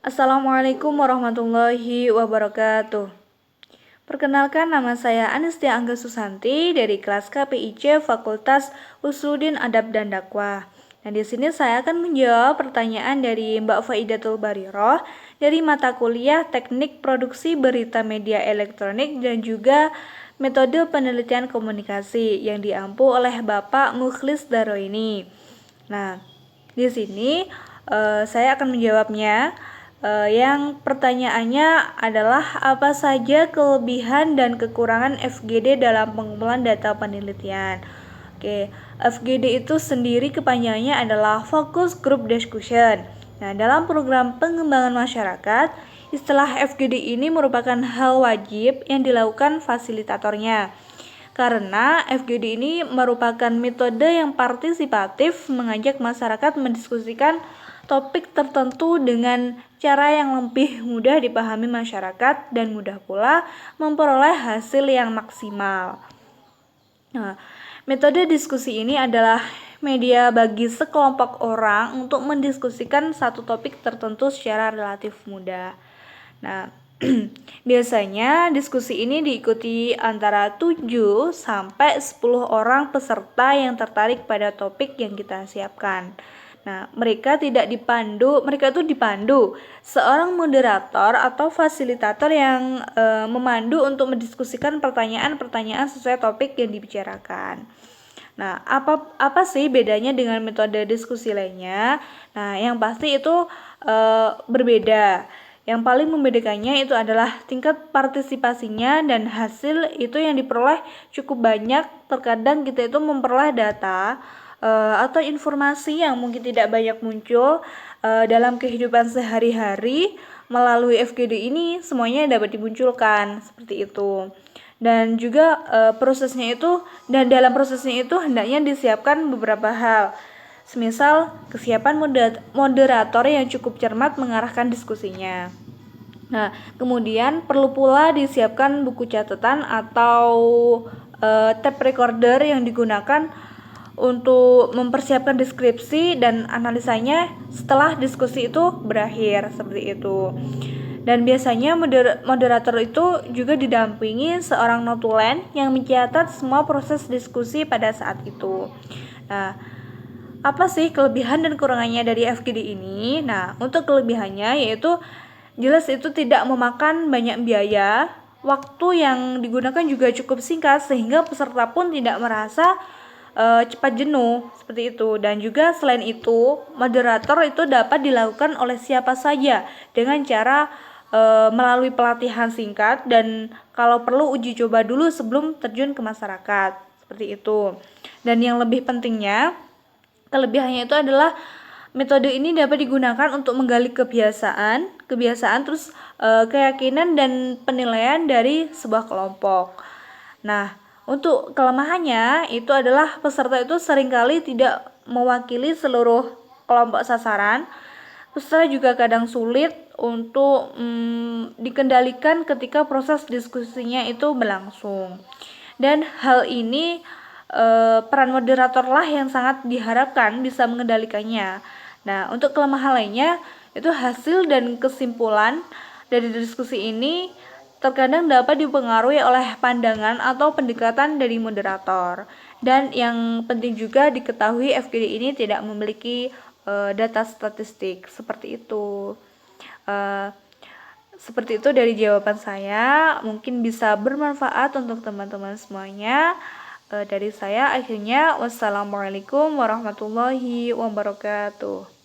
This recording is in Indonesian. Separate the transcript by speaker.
Speaker 1: Assalamualaikum warahmatullahi wabarakatuh. Perkenalkan, nama saya Anistia Angga Susanti dari kelas KPIC Fakultas Usuluddin Adab dan Dakwah. Nah, di sini saya akan menjawab pertanyaan dari Mbak Faidatul Bariroh dari mata kuliah Teknik Produksi Berita Media Elektronik dan juga Metode Penelitian Komunikasi yang diampu oleh Bapak Mukhlis Daroini. Nah, di sini saya akan menjawabnya. Yang pertanyaannya adalah apa saja kelebihan dan kekurangan FGD dalam pengumpulan data penelitian. Oke, FGD itu sendiri kepanjangannya adalah Focus Group Discussion. Nah, dalam program pengembangan masyarakat, istilah FGD ini merupakan hal wajib yang dilakukan fasilitatornya. Karena FGD ini merupakan metode yang partisipatif mengajak masyarakat mendiskusikan topik tertentu dengan cara yang lebih mudah dipahami masyarakat dan mudah pula memperoleh hasil yang maksimal. Nah, metode diskusi ini adalah media bagi sekelompok orang untuk mendiskusikan satu topik tertentu secara relatif mudah. Nah, biasanya diskusi ini diikuti antara 7 sampai 10 orang peserta yang tertarik pada topik yang kita siapkan. Nah, mereka itu dipandu seorang moderator atau fasilitator yang memandu untuk mendiskusikan pertanyaan-pertanyaan sesuai topik yang dibicarakan. Nah, apa sih bedanya dengan metode diskusi lainnya? Nah, yang pasti itu berbeda. Yang paling membedakannya itu adalah tingkat partisipasinya dan hasil itu yang diperoleh cukup banyak. Terkadang kita itu memperoleh data atau informasi yang mungkin tidak banyak muncul dalam kehidupan sehari-hari. Melalui FGD ini semuanya dapat dimunculkan seperti itu. Dan juga dalam prosesnya itu hendaknya disiapkan beberapa hal. Semisal kesiapan moderator yang cukup cermat mengarahkan diskusinya. Nah, kemudian perlu pula disiapkan buku catatan atau tape recorder yang digunakan untuk mempersiapkan deskripsi dan analisanya setelah diskusi itu berakhir, seperti itu. Dan biasanya moderator itu juga didampingi seorang notulen yang mencatat semua proses diskusi pada saat itu. Nah, apa sih kelebihan dan kekurangannya dari FGD ini? Nah, untuk kelebihannya yaitu jelas itu tidak memakan banyak biaya, waktu yang digunakan juga cukup singkat sehingga peserta pun tidak merasa cepat jenuh, seperti itu. Dan juga selain itu, moderator itu dapat dilakukan oleh siapa saja dengan cara melalui pelatihan singkat dan kalau perlu uji coba dulu sebelum terjun ke masyarakat, seperti itu. Dan yang lebih pentingnya, kelebihannya itu adalah metode ini dapat digunakan untuk menggali kebiasaan terus keyakinan dan penilaian dari sebuah kelompok. Nah, untuk kelemahannya itu adalah peserta itu seringkali tidak mewakili seluruh kelompok sasaran. Peserta juga kadang sulit untuk dikendalikan ketika proses diskusinya itu berlangsung. Dan hal ini peran moderator lah yang sangat diharapkan bisa mengendalikannya. Nah, untuk kelemahan lainnya itu hasil dan kesimpulan dari diskusi ini terkadang dapat dipengaruhi oleh pandangan atau pendekatan dari moderator. Dan yang penting juga diketahui FGD ini tidak memiliki data statistik, seperti itu. Seperti itu dari jawaban saya, mungkin bisa bermanfaat untuk teman-teman semuanya. Dari saya akhirnya wassalamualaikum warahmatullahi wabarakatuh.